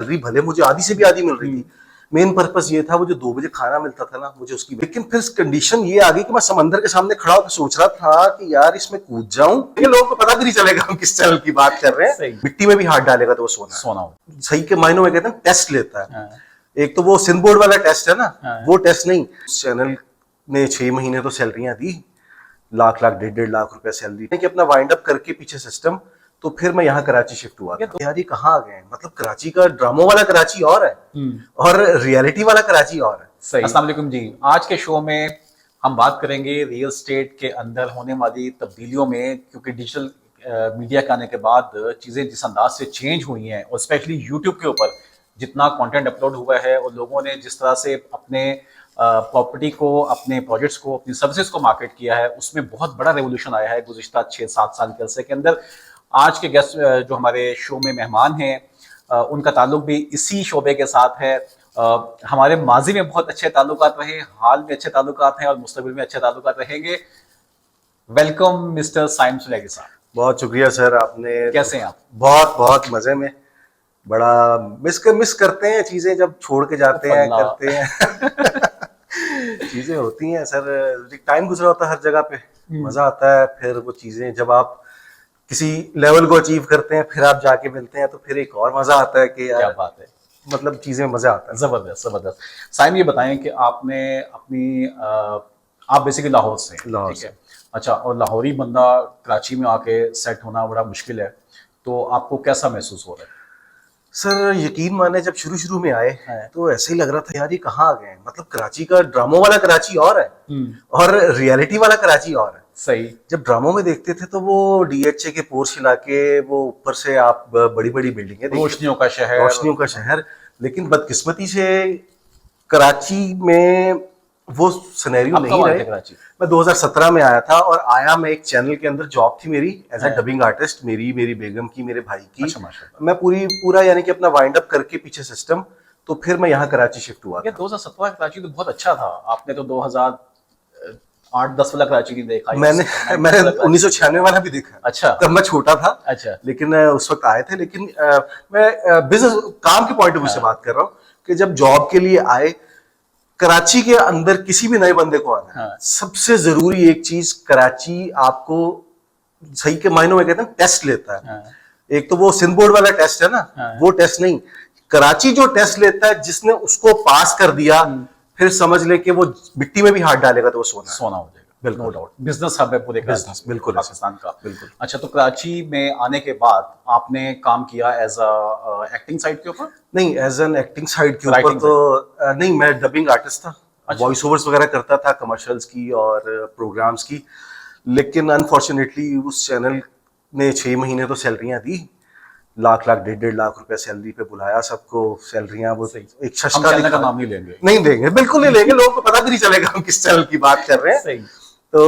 Salary भले मुझे आधी से भी आधी मिल रही थी, मेन पर्पस ये था वो जो 2 बजे खाना मिलता था ना मुझे उसकी, लेकिन फिर कंडीशन ये आ गई कि मैं समंदर के सामने खड़ा होकर सोच रहा था कि यार इसमें कूद जाऊं, ये लोगों को पता भी नहीं चलेगा हम किस चैनल की बात कर रहे हैं, मिट्टी में भी हाथ डालेगा तो वो सोना हो। सही के मायनों में कहते हैं टेस्ट लेता है। एक तो वो सिंध बोर्ड वाला टेस्ट है ना, वो टेस्ट नहीं। चैनल ने 6 महीने तो सैलरियां दी, लाख लाख 1.5 लाख रुपया सैलरी कि अपना वाइंड अप करके पीछे सिस्टम, तो फिर मैं यहाँ कराची शिफ्ट हुआ। तो यार ये कहाँ आ गए, मतलब कराची का ड्रामो वाला कराची और है और रियलिटी वाला कराची और है। सही। अस्सलाम वालेकुम जी, आज के शो में हम बात करेंगे रियल एस्टेट के अंदर होने वाली तब्दीलियों में, क्योंकि डिजिटल मीडिया के आने के बाद चीज़ें जिस अंदाज से चेंज हुई हैं, और स्पेशली यूट्यूब के ऊपर जितना कंटेंट अपलोड हुआ है और लोगों ने जिस तरह से अपने प्रॉपर्टी को, अपने प्रोजेक्ट्स को, अपनी सर्विसेज को मार्केट किया है, उसमें बहुत बड़ा रेवोल्यूशन आया है गुज़िश्ता 6-7 साल के अरसे के अंदर। आज के गेस्ट जो हमारे शो में मेहमान हैं उनका ताल्लुक भी इसी शोबे के साथ है। हमारे माजी में बहुत अच्छे ताल्लुकात रहे, हाल में अच्छे ताल्लुकात हैं और मुस्तकबिल में अच्छे ताल्लुकात रहेंगे। वेलकम मिस्टर साइम सुलेगी साहब। बहुत शुक्रिया सर, आपने कैसे हैं आप? बहुत बहुत मजे में, बड़ा मिस करते हैं चीजें जब छोड़ के जाते हैं, करते हैं चीजें होती हैं सर, टाइम गुजरा होता है हर जगह पे, मजा आता है। फिर वो चीजें जब आप किसी लेवल को अचीव करते हैं फिर आप जाके मिलते हैं तो फिर एक और मजा आता है कि यार क्या बात है, मतलब चीजें मजा आता है। जबरदस्त जबरदस्त। साइम ये बताएं कि आपने अपनी आप बेसिकली लाहौर से हैं, ठीक है? अच्छा, और लाहौरी बंदा कराची में आके सेट होना बड़ा मुश्किल है, तो आपको कैसा महसूस हो रहा है? सर यकीन माने जब शुरू में आए तो ऐसे ही लग रहा था यार ये कहाँ आ गए, मतलब कराची का ड्रामो वाला कराची और है और रियलिटी वाला कराची और है। सही। जब ड्रामो में देखते थे तो वो डीएचए के पोर्च इलाके, वो ऊपर से आप बड़ी बड़ी बिल्डिंगें, रोशनियों का शहर, लेकिन बदकिस्मती से कराची में वो सिनेरियो नहीं रहे। मैं 2017 में आया था और आया मैं एक चैनल के अंदर, जॉब थी मेरी एज ए डबिंग आर्टिस्ट, मेरी बेगम की, मेरे भाई की। अच्छा, मैं पूरा यानी कि अपना वाइंड अप करके पीछे सिस्टम, तो फिर मैं यहाँ कराची शिफ्ट हुआ। 2017 कराची तो बहुत अच्छा था, आपने तो 2008-10 वाला कराची नहीं देखा। मैंने 1996 वाला भी देखा। अच्छा, तब मैं छोटा था। अच्छा, लेकिन उस वक्त आए थे। लेकिन मैं बिजनेस काम के पॉइंट ऑफ व्यू से बात कर रहा हूँ कि जब जॉब के लिए आए कराची के अंदर, किसी भी नए बंदे को आना सबसे जरूरी एक चीज, कराची आपको सही के मायनों में कहते हैं टेस्ट लेता है। एक तो वो सिंध बोर्ड वाला टेस्ट है ना, वो टेस्ट नहीं, कराची जो टेस्ट लेता है, जिसने उसको पास कर दिया फिर समझ ले कि वो मिट्टी में भी हाथ डालेगा तो वो सोना हो जाएगा। बिल्कुल, नो डाउट। बिजनेस हब है पूरे बिल्कुल पाकिस्तान का। बिल्कुल। अच्छा, तो कराची में आने के बाद आपने काम किया एज अ एक्टिंग साइड के ऊपर? नहीं, एज एन एक्टिंग साइड के ऊपर तो नहीं, मैं डबिंग आर्टिस्ट था। वॉइस ओवर्स वगैरह करता था कमर्शियल्स की और प्रोग्राम्स की। लेकिन अनफॉर्चुनेटली उस चैनल ने 6 महीने तो सैलरियां दी, लाख लाख 1.5 लाख रुपया सैलरी पे बुलाया सबको, सैलरियां वो एक शशका का नाम नहीं लेंगे, बिल्कुल नहीं लेंगे, लोगों को पता भी नहीं चलेगा हम किस चैनल की बात कर रहे हैं। तो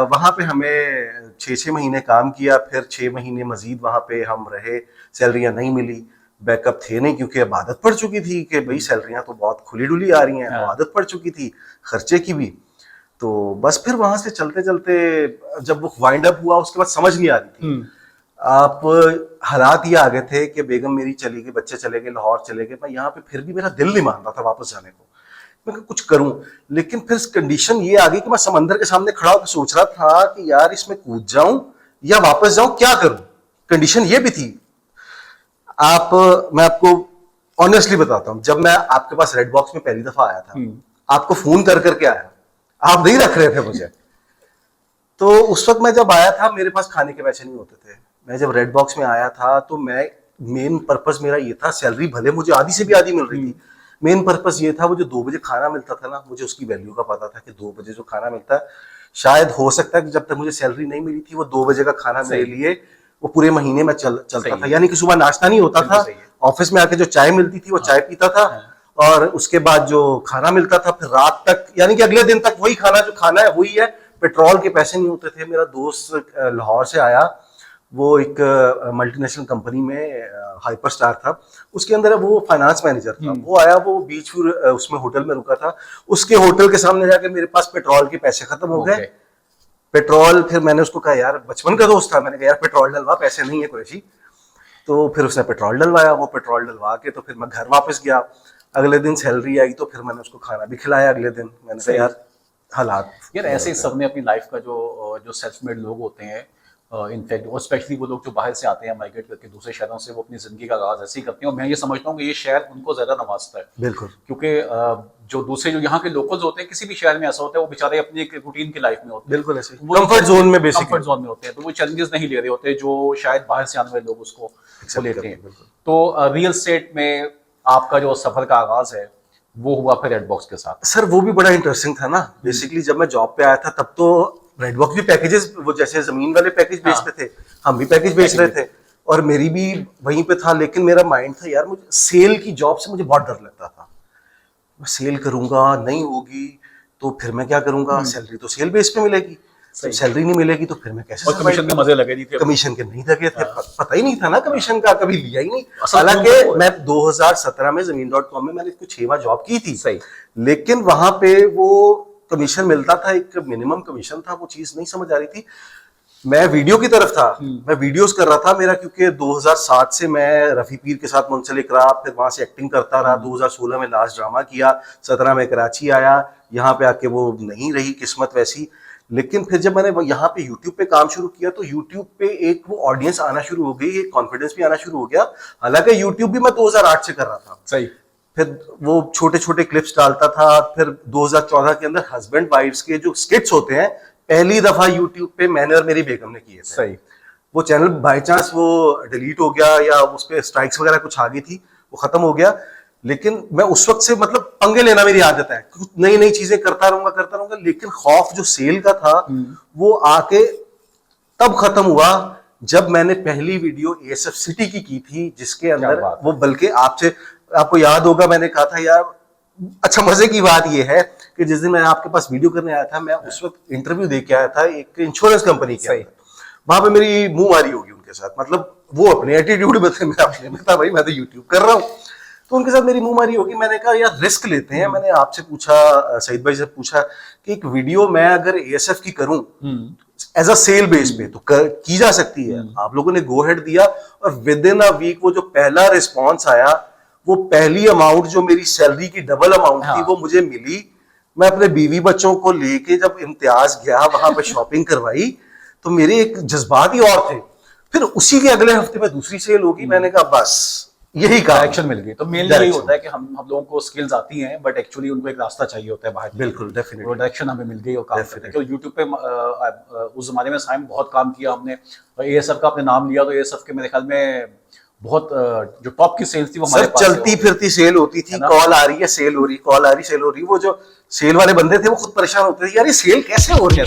वहां पे हमें 6 महीने काम किया, फिर 6 महीने मजीद वहां पे हम रहे, सैलरियां नहीं मिली, बैकअप थे नहीं, क्योंकि अब आदत पड़ चुकी थी कि भाई सैलरियां तो बहुत खुली डुली आ रही हैं, तो आदत पड़ चुकी थी खर्चे की भी। तो बस फिर वहां से चलते चलते जब वो वाइंड अप हुआ उसके बाद समझ नहीं आ रही थी। आप हालात ये आ गए थे कि बेगम मेरी चली गई, बच्चे चले गए, लाहौर चले गए, मैं यहाँ पे फिर भी मेरा दिल नहीं मान रहा था वापस जाने को, मैं कुछ करूं। लेकिन फिर कंडीशन ये आ गई कि मैं समंदर के सामने खड़ा होकर सोच रहा था कि यार इसमें कूद जाऊं या वापस जाऊं, क्या करूं। कंडीशन ये भी थी, मैं आपको ऑनेस्टली बताता हूं, जब मैं आपके पास रेड बॉक्स में पहली दफा आया था, आपको फोन करके आया, आप नहीं रख रहे थे मुझे, तो उस वक्त मैं जब आया था मेरे पास खाने के पैसे नहीं होते थे। मैं जब रेड बॉक्स में आया था तो मेन पर्पस मेरा ये था, सैलरी भले मुझे आधी से भी आधी मिल रही थी, मेन पर्पस ये था वो जो 2 बजे खाना मिलता था ना, मुझे उसकी वैल्यू का पता था कि 2 बजे जो खाना मिलता है, शायद हो सकता है कि जब तक मुझे सैलरी नहीं मिली थी वो 2 बजे का खाना मेरे लिए वो पूरे महीने में चलता था। यानी कि सुबह नाश्ता नहीं होता था, ऑफिस में आके जो चाय मिलती थी वो चाय पीता था, और उसके बाद जो खाना मिलता था फिर रात तक, यानी कि अगले दिन तक वही खाना, जो खाना है वही है। पेट्रोल के पैसे नहीं होते थे। मेरा दोस्त लाहौर से आया, वो एक मल्टीनेशनल कंपनी में हाइपर स्टार था, उसके अंदर वो फाइनेंस मैनेजर था। वो आया, वो बीच उसमें होटल में रुका था, उसके होटल के सामने जाके मेरे पास पेट्रोल के पैसे खत्म हो गए। पेट्रोल, फिर मैंने उसको कहा यार, बचपन का दोस्त था, मैंने कहा यार पेट्रोल डलवा, पैसे नहीं है कुरैशी। तो फिर उसने पेट्रोल डलवाया, वो पेट्रोल डलवा के तो फिर मैं घर वापस गया। अगले दिन सैलरी आई तो फिर मैंने उसको खाना भी खिलाया अगले दिन। मैंने कहा यार हालात यार ऐसे ही सबने अपनी लाइफ का जो सेल्फ मेड लोग होते हैं, इनफैक्ट और स्पेशली वो लोग जो बाहर से आते हैं माइग्रेट करके दूसरे शहरों से, वो अपनी जिंदगी का आगाज ऐसे ही करते हैं। और मैं ये समझता हूँ कि ये शहर उनको ज्यादा नवाजता है, बिल्कुल क्योंकि जो दूसरे जो यहाँ के लोकल्स होते हैं किसी भी शहर में ऐसा होता है, वो बेचारे अपनी एक रूटीन की लाइफ में होते हैं, बिल्कुल ऐसे वो कंफर्ट जोन में बेसिकली कंफर्ट जोन में होते हैं, तो वो चैलेंजेस नहीं ले रहे होते जो शायद बाहर से आने वाले लोग उसको वो लेते हैं। बिल्कुल। तो रियल एस्टेट में आपका जो सफर का आगाज है वो हुआ फिर रेडबॉक्स के साथ। सर वो भी बड़ा इंटरेस्टिंग था ना। बेसिकली जब मैं जॉब पे आया था तब तो रेडबॉक्स भी पैकेजेस, वो जैसे जमीन वाले पैकेज बेचते थे, हम भी पैकेज बेच रहे थे और मेरी भी वहीं पे था। लेकिन मेरा माइंड था यार, मुझे सेल की जॉब से मुझे बहुत डर लगता था। मैं सेल करूंगा, नहीं होगी तो फिर मैं क्या करूंगा, सैलरी तो सेल बेस पे मिलेगी, सैलरी नहीं मिलेगी तो फिर मैं कैसे और कमीशन के मजे लगे नहीं थे, कमीशन के नहीं लगे थे, पता ही नहीं था ना कमीशन का, कभी लिया ही नहीं। असल हालांकि मैं 2017 में Zameen.com में मैंने कुछ 6 माह जॉब की थी, सही, लेकिन वहां पे वो कमीशन मिलता था, एक मिनिमम कमीशन था, वो चीज नहीं समझ आ रही थी। मैं वीडियो की तरफ था, मैं वीडियोस कर रहा था मेरा, क्योंकि 2007 से मैं रफी पीर के साथ मुंसलिक रहा, फिर वहां से एक्टिंग करता रहा। 2016 में लास्ट ड्रामा किया, 17 में कराची आया, यहाँ पे आके वो नहीं रही किस्मत वैसी। लेकिन फिर जब मैंने यहाँ पे यूट्यूब पे काम शुरू किया तो यूट्यूब पे एक वो ऑडियंस आना शुरू हो गई, एक कॉन्फिडेंस भी आना शुरू हो गया। हालांकि यूट्यूब भी मैं 2008 से कर रहा था, सही, फिर वो छोटे छोटे क्लिप्स डालता था। फिर 2014 के अंदर हस्बैंड वाइफ्स के जो स्किट्स होते हैं पहली दफा यूट्यूब पे मैंने और मेरी बेगम ने किए थे। सही, वो चैनल बाय चांस वो डिलीट हो गया या उस पर स्ट्राइक्स वगैरह कुछ आ गई थी, वो खत्म हो गया। लेकिन मैं उस वक्त से मतलब पंगे लेना मेरी आदत है, कुछ नई नई चीजें करता रहूंगा। लेकिन खौफ जो सेल का था वो आके तब खत्म हुआ जब मैंने पहली वीडियो एएसएफ सिटी की थी, जिसके अंदर वो, बल्कि आपको याद होगा मैंने कहा था यार, अच्छा मजे की बात यह है कि जिस दिन मैं आपके पास वीडियो करने आया था, मैं उस वक्त इंटरव्यू दे के आया था एक इंश्योरेंस कंपनी के अंदर। वहां पे मेरी मुंह मारी होगी उनके साथ, मतलब वो अपने एटीट्यूड में थे, मैं अपने में था, भाई मैं तो यूट्यूब कर रहा हूँ, तो उनके साथ मेरी मुंह मारी होगी। मैंने कहा यार रिस्क लेते हैं। मैंने आपसे पूछा, सईद भाई से पूछा कि एक वीडियो मैं अगर एएसएफ की करूं एज अ सेल बेस पे तो की जा सकती है। आप लोगों ने गो हेड दिया और विद इन अ वीक वो जो पहला रिस्पॉन्स आया, वो पहली अमाउंट जो मेरी सैलरी की डबल अमाउंट थी वो मुझे मिली। मैं अपने बीवी बच्चों को लेके जब इम्तियाज गया, वहां पे शॉपिंग करवाई, तो मेरे एक जज्बात ही और थे। फिर उसी के अगले हफ्ते में दूसरी सेल होगी। मैंने कहा बस यही डायरेक्शन मिल गई। तो मेनली यही होता है कि हम लोगों को स्किल्स आती हैं, बट एक्चुअली उनको एक रास्ता चाहिए होता है बाहर। बिल्कुल, डेफिनेटली, वो डायरेक्शन हमें मिल गई और काम करते हैं। क्योंकि यूट्यूब पे उस जमाने में साइम बहुत काम किया हमने, और एएसएफ का आपने नाम लिया तो एएसएफ के मेरे ख्याल में बहुत जो टॉप की सेल्स थी वो हमारे पास चलती फिरती सेल होती थी। कॉल आ रही है, सेल हो रही, कॉल आ रही, सेल हो रही। वो जो सेल वाले बंदे थे वो खुद परेशान होते थे, यार ये सेल कैसे हो रही है।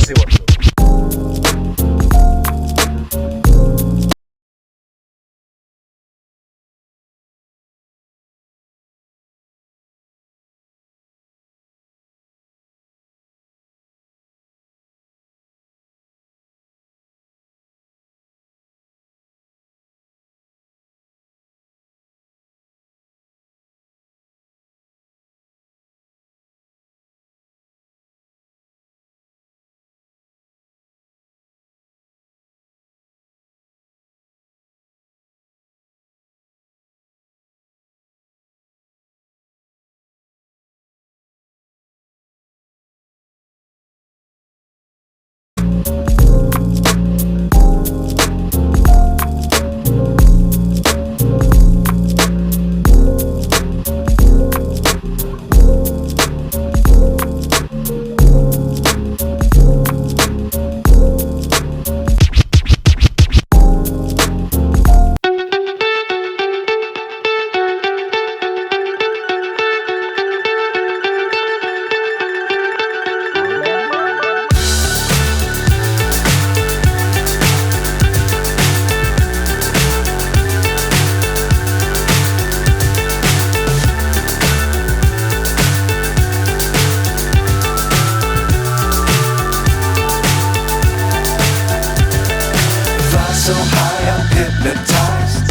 So high I'm hypnotized.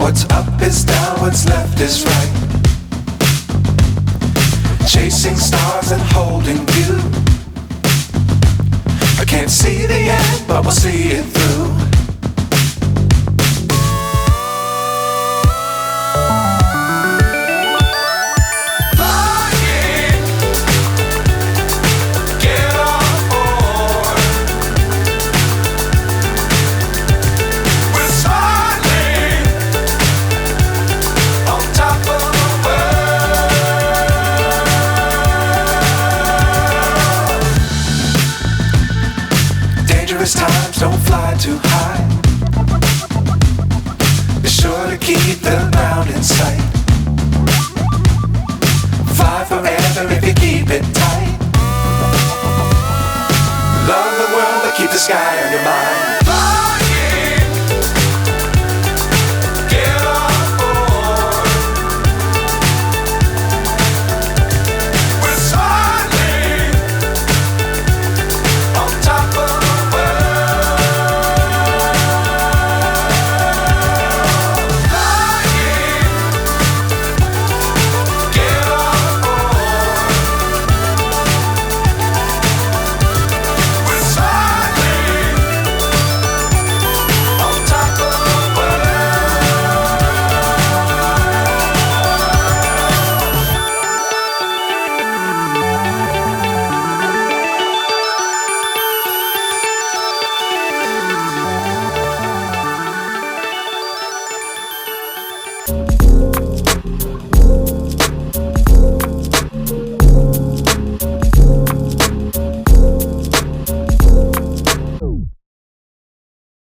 What's up is down, what's left is right. Chasing stars and holding you. I can't see the end, but we'll see it through. clouds, don't fly too high. Be sure to keep the ground in sight. Fly forever if you keep it tight. Love the world, but keep the sky on your